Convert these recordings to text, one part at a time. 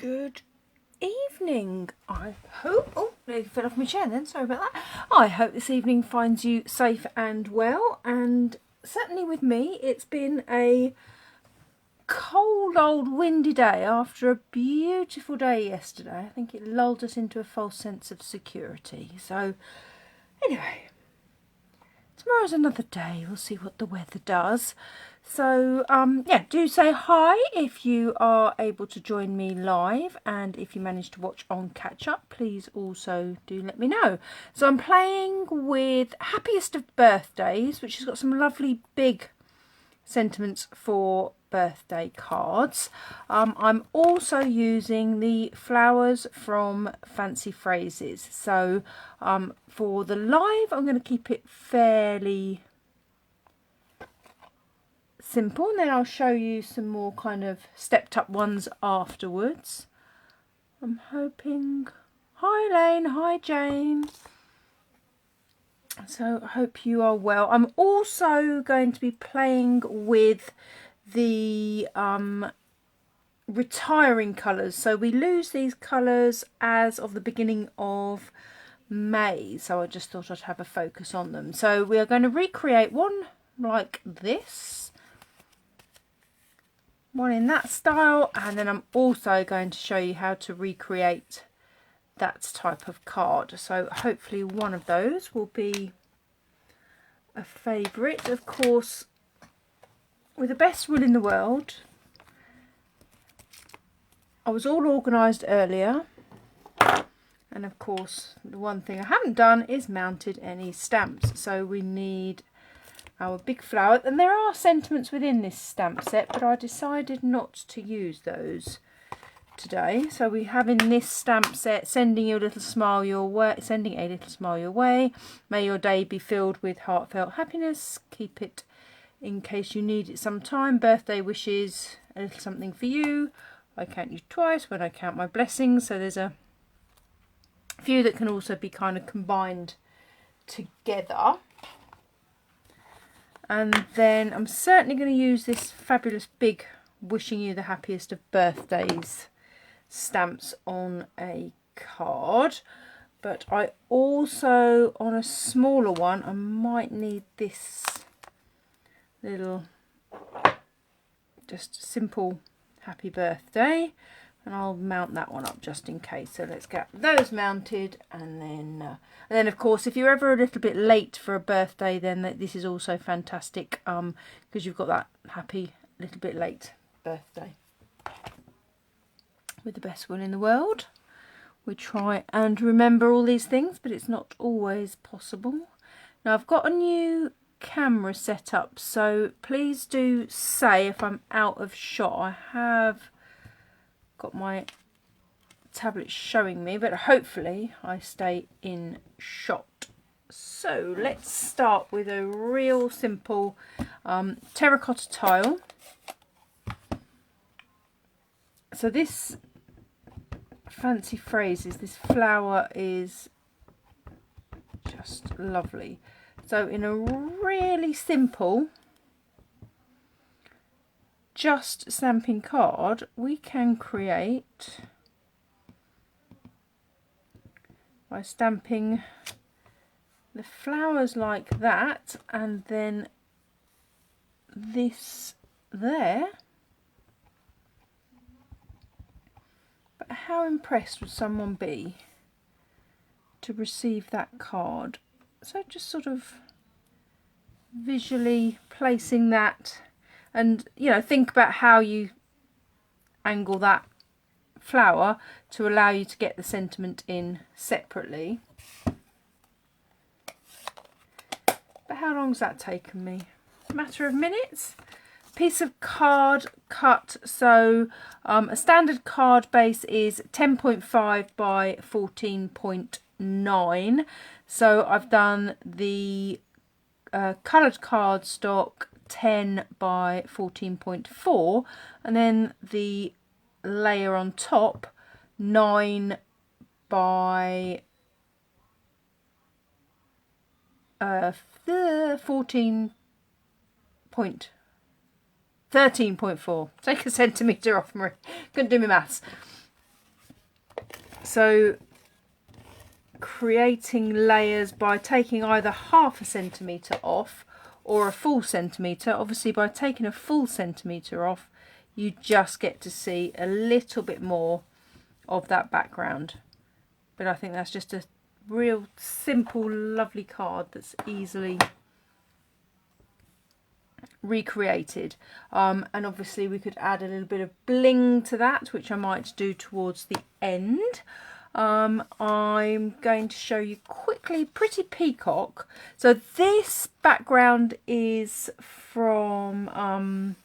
Good evening. I hope, oh, nearly fell off my chair then, sorry about that. I hope this evening finds you safe and well, and certainly with me it's been a cold old windy day after a beautiful day yesterday. I think it lulled us into a false sense of security. So anyway, tomorrow's another day, we'll see what the weather does. So yeah, do say hi if you are able to join me live, and if you manage to watch on catch up, please also do let me know. So I'm playing with Happiest of Birthdays, which has got some lovely big sentiments for birthday cards. I'm also using the flowers from Fancy Phrases. So for the live, I'm going to keep it fairly simple, and then I'll show you some more kind of stepped up ones afterwards. I'm hoping... Hi Elaine, hi Jane. So I hope you are well. I'm also going to be playing with the retiring colours. So we lose these colours as of the beginning of May. So I just thought I'd have a focus on them. So we are going to recreate one like this. One in that style, and then I'm also going to show you how to recreate that type of card. So hopefully one of those will be a favourite. Of course, with the best will in the world, I was all organised earlier, and of course the one thing I haven't done is mounted any stamps. So we need our big flower, and there are sentiments within this stamp set, but I decided not to use those today. So we have in this stamp set, sending you a little smile your way, sending a little smile your way. May your day be filled with heartfelt happiness. Keep it in case you need it sometime. Birthday wishes, a little something for you. I count you twice when I count my blessings. So there's a few that can also be kind of combined together. And then I'm certainly going to use this fabulous big wishing you the happiest of birthdays stamps on a card. But I also, on a smaller one, I might need this little, just simple happy birthday. And I'll mount that one up just in case. So let's get those mounted, and then of course, if you're ever a little bit late for a birthday, then this is also fantastic, because you've got that happy little bit late birthday. With the best will in the world, we try and remember all these things, but it's not always possible. Now I've got a new camera set up, so please do say if I'm out of shot. I have got my tablet showing me, but hopefully I stay in shot. So let's start with a real simple terracotta tile. So this Fancy Phrases, this flower is just lovely. So in a really simple just stamping card, we can create by stamping the flowers like that, and then this there. But how impressed would someone be to receive that card? So just sort of visually placing that. And, you know, think about how you angle that flower to allow you to get the sentiment in separately. But how long's that taken me? A matter of minutes. Piece of card cut. So a standard card base is 10.5 by 14.9. So I've done the coloured cardstock 10 by 14.4, and then the layer on top 9 by 13.4. Take a centimetre off, Marie. Couldn't do my maths. So creating layers by taking either half a centimetre off or a full centimetre. Obviously by taking a full centimetre off, you just get to see a little bit more of that background. But I think that's just a real simple, lovely card that's easily recreated. And obviously we could add a little bit of bling to that, which I might do towards the end. I'm going to show you quickly Pretty Peacock. So this background is from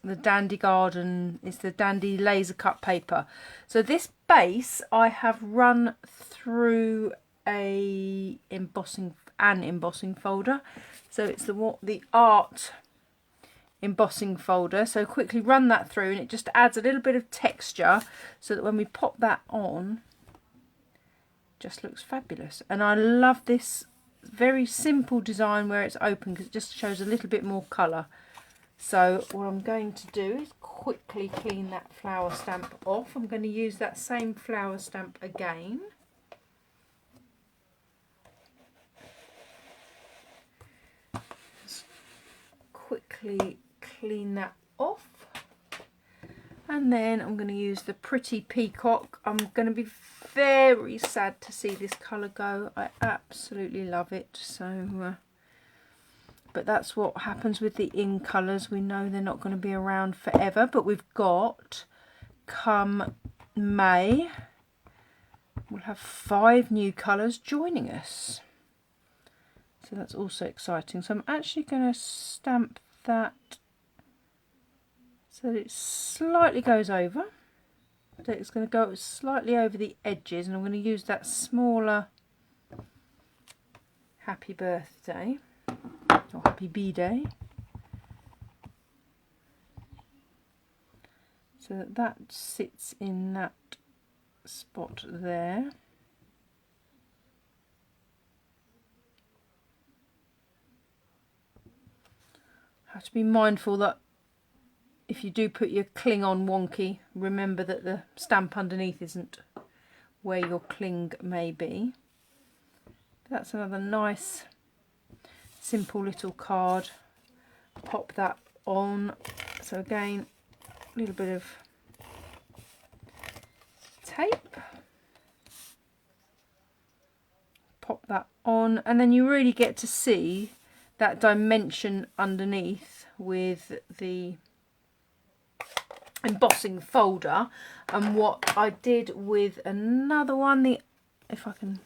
the Dandy Garden. It's the Dandy laser cut paper. So this base I have run through an embossing folder. So it's the art embossing folder. So quickly run that through, and it just adds a little bit of texture so that when we pop that on, just looks fabulous. And I love this very simple design where it's open, because it just shows a little bit more colour. So what I'm going to do is quickly clean that flower stamp off. I'm going to use that same flower stamp again. Just quickly clean that off. And then I'm going to use the Pretty Peacock. I'm going to be very sad to see this colour go. I absolutely love it. So, but that's what happens with the in colours. We know they're not going to be around forever. But we've got, come May, we'll have 5 new colours joining us. So that's also exciting. So I'm actually going to stamp that so that it slightly goes over. So it's going to go slightly over the edges, and I'm going to use that smaller happy birthday or happy B-day, so that that sits in that spot there. Have to be mindful that if you do put your cling on wonky, remember that the stamp underneath isn't where your cling may be. That's another nice simple little card. Pop that on. So again, a little bit of tape. Pop that on, and then you really get to see that dimension underneath with the embossing folder. And what I did with another one, if I can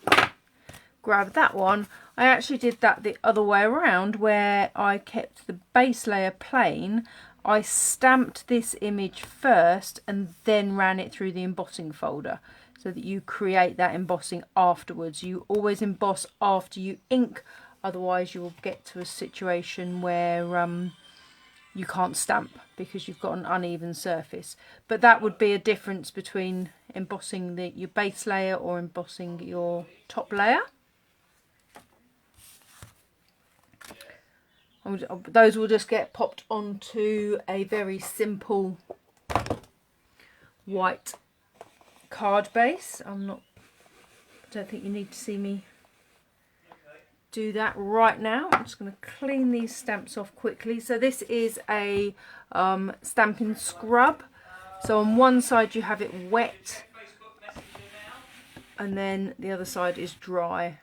grab that one, I actually did that the other way around, where I kept the base layer plain. I stamped this image first and then ran it through the embossing folder, so that you create that embossing afterwards. You always emboss after you ink, otherwise you will get to a situation where you can't stamp because you've got an uneven surface. But that would be a difference between embossing your base layer or embossing your top layer. Those will just get popped onto a very simple white card base. I don't think you need to see me do that right now. I'm just going to clean these stamps off quickly. So this is a stamping scrub. So on one side you have it wet, and then the other side is dry.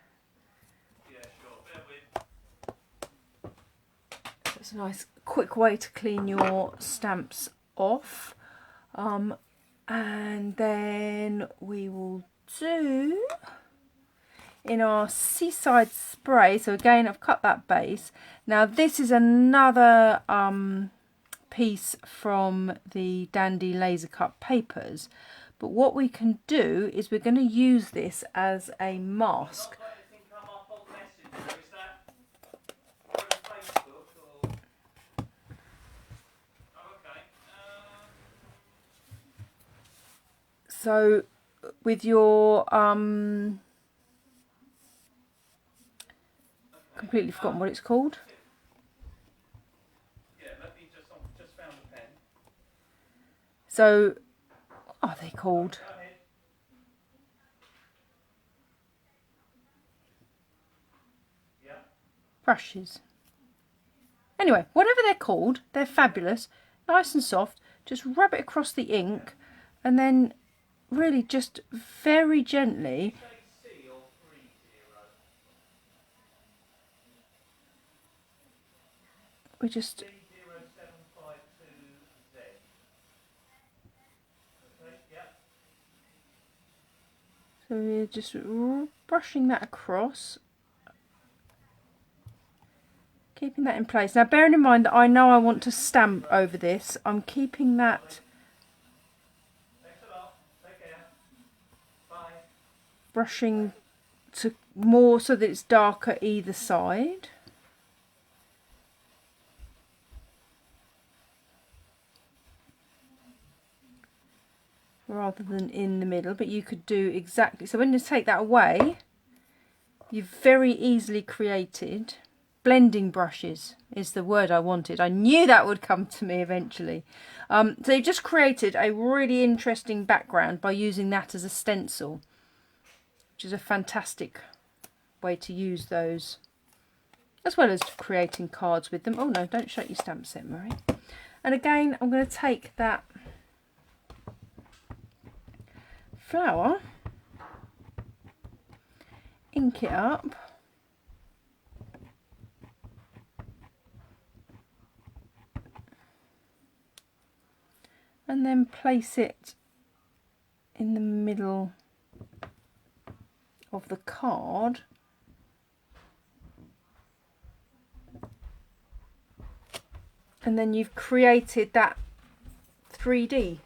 So it's a nice quick way to clean your stamps off. And then we will do in our Seaside Spray. So again, I've cut that base. Now this is another piece from the Dandy laser cut papers, but what we can do is we're going to use this as a mask. So with your completely forgotten what it's called. Just found a pen. So what are they called? brushes. Anyway, whatever they're called, they're fabulous, nice and soft. Just rub it across the ink and then really just very gently. We just so we're just brushing that across, keeping that in place. Now bearing in mind that I know I want to stamp over this, I'm keeping that brushing to more so that it's darker either side. Rather than in the middle, but you could do exactly so. When you take that away, you've very easily created blending brushes is the word I wanted. I knew that would come to me eventually. So you've just created a really interesting background by using that as a stencil, which is a fantastic way to use those, as well as creating cards with them. Oh no, don't shut your stamp set, Marie. And again, I'm going to take that flower, ink it up, and then place it in the middle of the card. And then you've created that 3D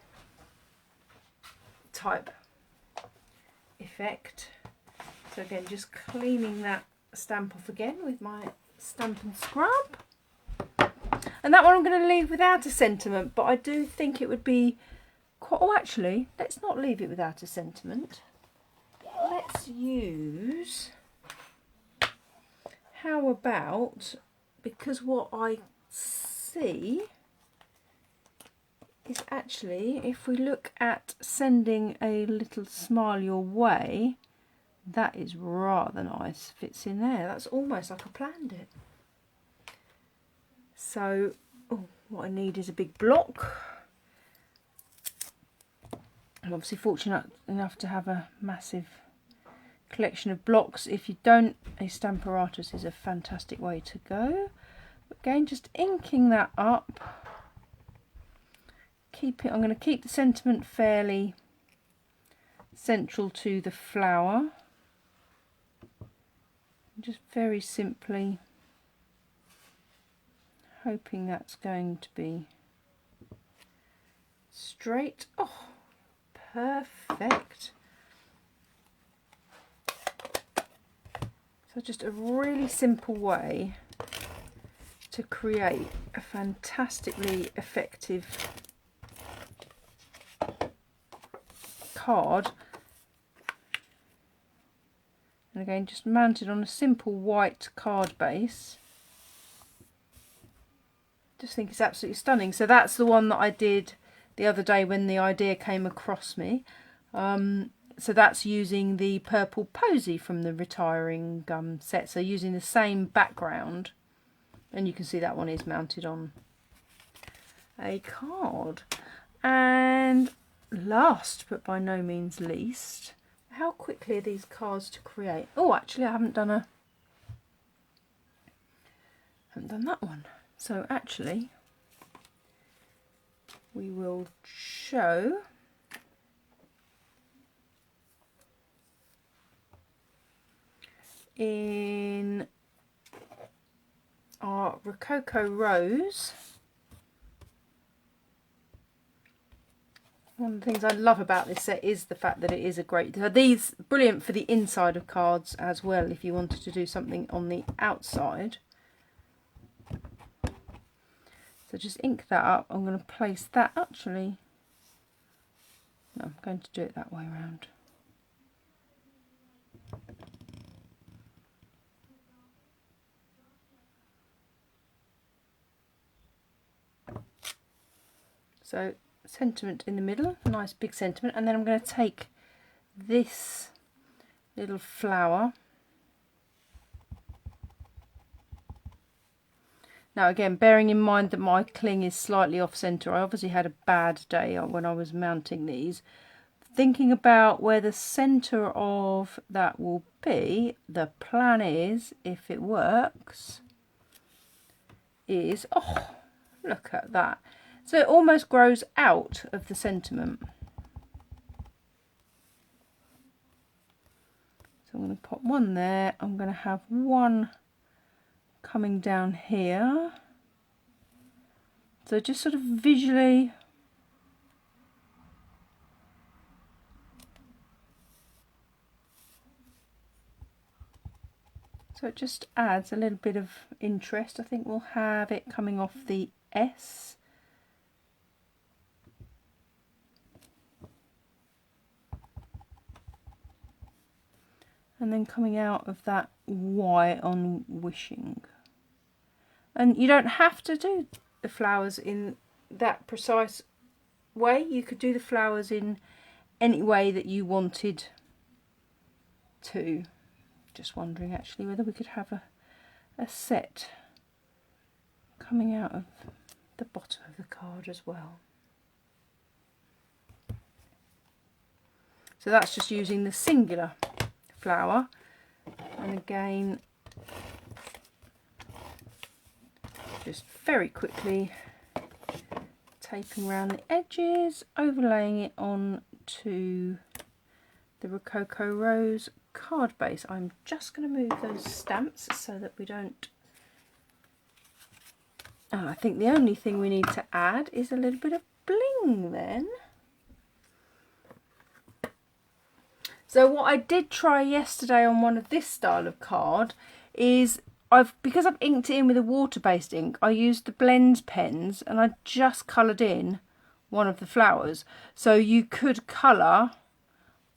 type effect. So again, just cleaning that stamp off again with my stamp and scrub. And that one I'm going to leave without a sentiment, but I do think it would be quite... Oh, actually, let's not leave it without a sentiment. Let's use... How about... Because what I see is actually, if we look at sending a little smile your way, that is rather nice. Fits in there. That's almost like I planned it. So, what I need is a big block. I'm obviously fortunate enough to have a massive collection of blocks. If you don't, a Stamparatus is a fantastic way to go. Again, just inking that up. I'm going to keep the sentiment fairly central to the flower. Just very simply hoping that's going to be straight. Oh, perfect. So just a really simple way to create a fantastically effective card. And again, just mounted on a simple white card base. Just think it's absolutely stunning. So that's the one that I did the other day when the idea came across me. So that's using the purple posy from the retiring set. So using the same background. And you can see that one is mounted on a card. And last but by no means least, how quickly are these cards to create? Oh, actually I haven't done that one. So actually we will show in our Rococo Rose. One of the things I love about this set is the fact that it is a great... These brilliant for the inside of cards as well, if you wanted to do something on the outside. So just ink that up. I'm going to place that actually... No, I'm going to do it that way around. So sentiment in the middle, nice big sentiment, and then I'm going to take this little flower Now again, bearing in mind that my cling is slightly off centre, I obviously had a bad day when I was mounting these. Thinking about where the centre of that will be, the plan is, if it works, is, oh, look at that. So it almost grows out of the sentiment. So I'm going to pop one there. I'm going to have one coming down here. So just sort of visually so it just adds a little bit of interest. I think we'll have it coming off the S. And then coming out of that Y on wishing. And you don't have to do the flowers in that precise way. You could do the flowers in any way that you wanted to. Just wondering actually whether we could have a set coming out of the bottom of the card as well. So that's just using the singular flower, and again just very quickly taping around the edges, overlaying it on to the Rococo Rose card base. I'm just going to move those stamps so that we don't... I think the only thing we need to add is a little bit of bling then. So what I did try yesterday on one of this style of card is because I've inked it in with a water-based ink, I used the blend pens and I just coloured in one of the flowers. So you could colour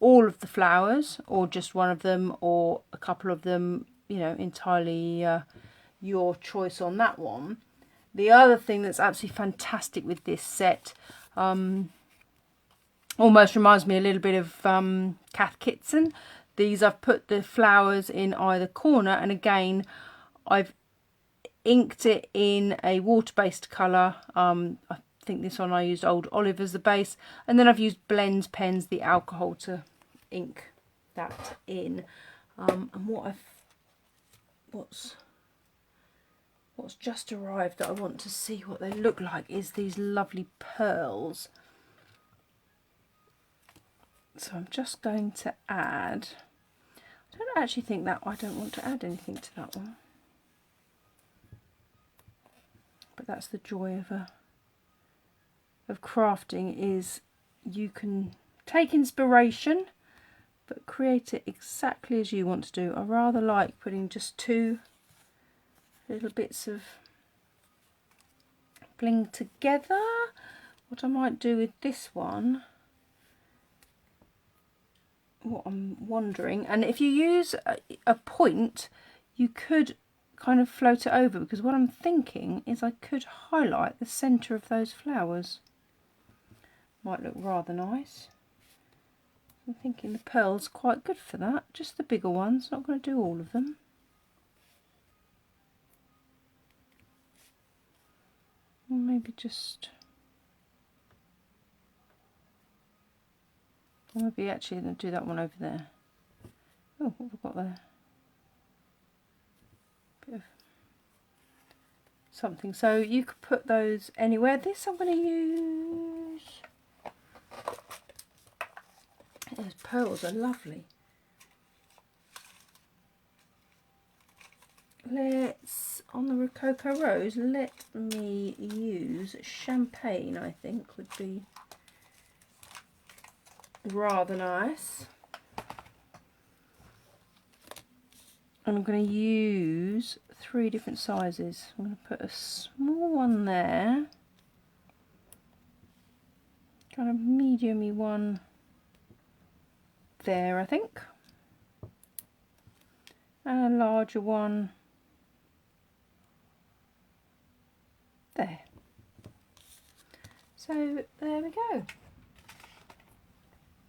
all of the flowers or just one of them or a couple of them, you know, entirely your choice on that one. The other thing that's absolutely fantastic with this set, almost reminds me a little bit of Cath Kidston. These I've put the flowers in either corner, and again I've inked it in a water-based colour. I think this one I used Old Olive as the base, and then I've used blend pens, the alcohol, to ink that in. And what's just arrived that I want to see what they look like is these lovely pearls. So I'm just going to add, I don't actually think that, I don't want to add anything to that one. But that's the joy of crafting, is you can take inspiration but create it exactly as you want to do. I rather like putting just two little bits of bling together. What I might do with this one, what I'm wondering, and if you use a point, you could kind of float it over, because what I'm thinking is I could highlight the centre of those flowers. Might look rather nice. I'm thinking the pearl's quite good for that, just the bigger ones, not going to do all of them. Maybe just... Or maybe actually going to do that one over there. Oh, what have we got there? Bit of something. So you could put those anywhere. This I'm going to use. Those pearls are lovely. Let's, on the Rococo Rose, let me use champagne, I think would be rather nice. And I'm going to use 3 different sizes. I'm going to put a small one there, kind of medium-y one there, I think, and a larger one there. So there we go.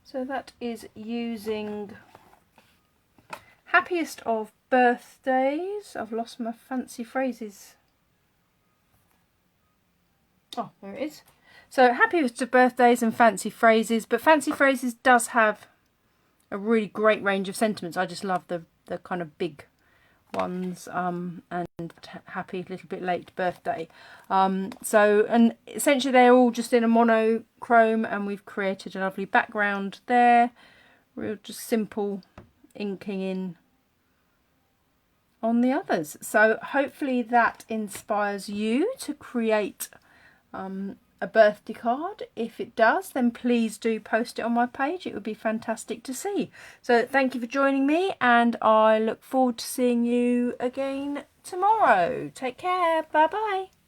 So that is using Happiest of Birthdays. I've lost my fancy phrases Oh, there it is. So happy with the birthdays and fancy phrases, but fancy phrases does have a really great range of sentiments. I just love the kind of big ones, and happy little bit late birthday. So, and essentially they're all just in a monochrome, and we've created a lovely background there. Real just simple inking in on the others. So hopefully that inspires you to create a birthday card. If it does, then please do post it on my page. It would be fantastic to see. So thank you for joining me, and I look forward to seeing you again tomorrow. Take care. Bye bye.